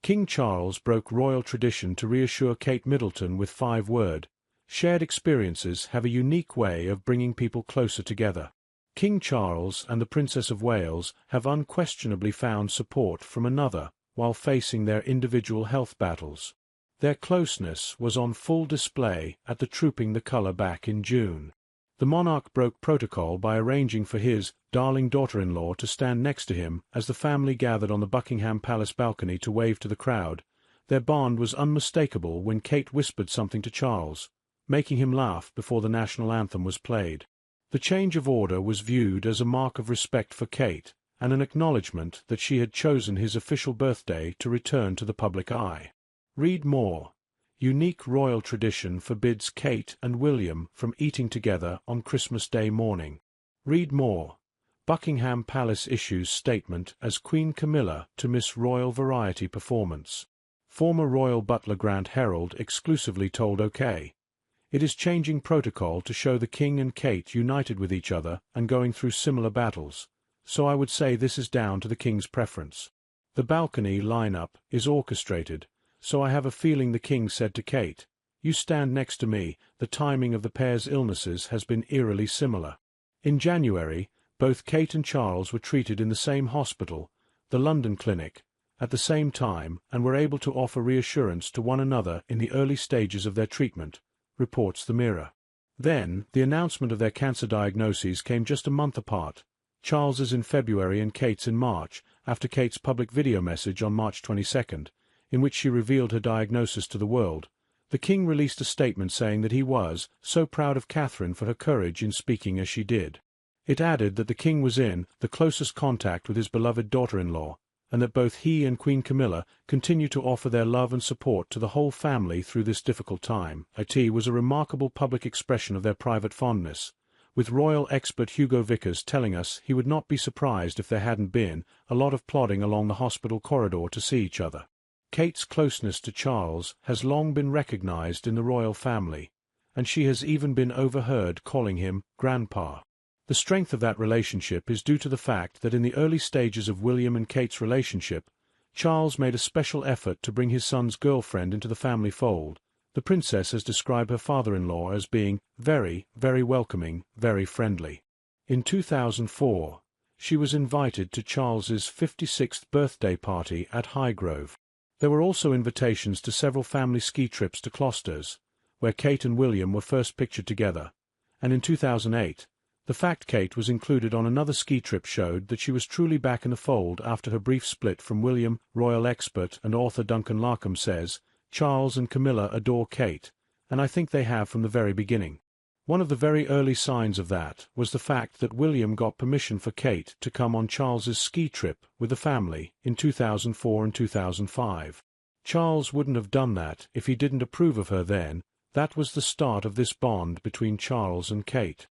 King Charles broke royal tradition to reassure Kate Middleton with 5-word, "Shared experiences have a unique way of bringing people closer together." King Charles and the Princess of Wales have unquestionably found support from another while facing their individual health battles. Their closeness was on full display at the Trooping the Colour back in June. The monarch broke protocol by arranging for his darling daughter-in-law to stand next to him as the family gathered on the Buckingham Palace balcony to wave to the crowd. Their bond was unmistakable when Kate whispered something to Charles, making him laugh before the national anthem was played. The change of order was viewed as a mark of respect for Kate, and an acknowledgement that she had chosen his official birthday to return to the public eye. Read more. Unique royal tradition forbids Kate and William from eating together on Christmas Day morning. Read more. Buckingham Palace issues statement as Queen Camilla to miss royal variety performance. Former royal butler Grant Herald exclusively told OK. It is changing protocol to show the King and Kate united with each other and going through similar battles, so I would say this is down to the King's preference. The balcony lineup is orchestrated, so I have a feeling the King said to Kate, "You stand next to me." The timing of the pair's illnesses has been eerily similar. In January, both Kate and Charles were treated in the same hospital, the London Clinic, at the same time and were able to offer reassurance to one another in the early stages of their treatment, reports the Mirror. Then, the announcement of their cancer diagnoses came just a month apart, Charles's in February and Kate's in March, after Kate's public video message on March 22nd, in which she revealed her diagnosis to the world. The King released a statement saying that he was so proud of Catherine for her courage in speaking as she did. It added that the King was in the closest contact with his beloved daughter-in-law, and that both he and Queen Camilla continue to offer their love and support to the whole family through this difficult time. It was a remarkable public expression of their private fondness, with royal expert Hugo Vickers telling us he would not be surprised if there hadn't been a lot of plodding along the hospital corridor to see each other. Kate's closeness to Charles has long been recognized in the royal family, and she has even been overheard calling him Grandpa. The strength of that relationship is due to the fact that in the early stages of William and Kate's relationship, Charles made a special effort to bring his son's girlfriend into the family fold. The princess has described her father-in-law as being very, very welcoming, very friendly. In 2004, she was invited to Charles's 56th birthday party at Highgrove. There were also invitations to several family ski trips to Closters, where Kate and William were first pictured together, and in 2008, the fact Kate was included on another ski trip showed that she was truly back in the fold after her brief split from William. Royal expert and author Duncan Larkham says, "Charles and Camilla adore Kate, and I think they have from the very beginning." One of the very early signs of that was the fact that William got permission for Kate to come on Charles's ski trip with the family in 2004 and 2005. Charles wouldn't have done that if he didn't approve of her then. That was the start of this bond between Charles and Kate.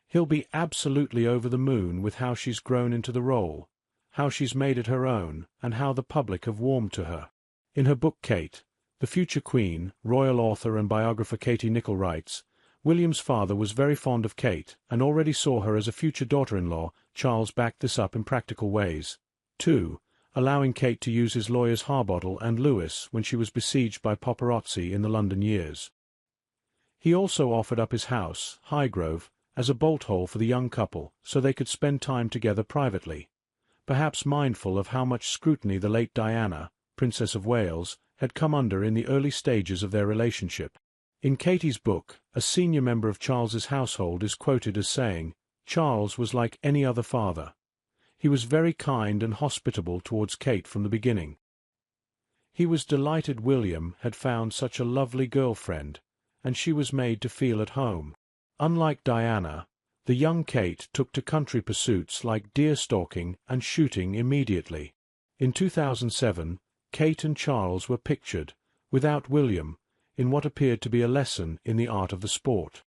He'll be absolutely over the moon with how she's grown into the role, how she's made it her own, and how the public have warmed to her. In her book Kate, The Future Queen, royal author and biographer Katie Nicholl writes, William's father was very fond of Kate and already saw her as a future daughter-in-law. Charles backed this up in practical ways. 2. Allowing Kate to use his lawyers Harbottle and Lewis when she was besieged by paparazzi in the London years. He also offered up his house, Highgrove, as a bolt hole for the young couple so they could spend time together privately, perhaps mindful of how much scrutiny the late Diana, Princess of Wales, had come under in the early stages of their relationship. In Katie's book, a senior member of Charles's household is quoted as saying, "Charles was like any other father. He was very kind and hospitable towards Kate from the beginning. He was delighted William had found such a lovely girlfriend, and she was made to feel at home." Unlike Diana, the young Kate took to country pursuits like deer stalking and shooting immediately. In 2007, Kate and Charles were pictured, without William, in what appeared to be a lesson in the art of the sport.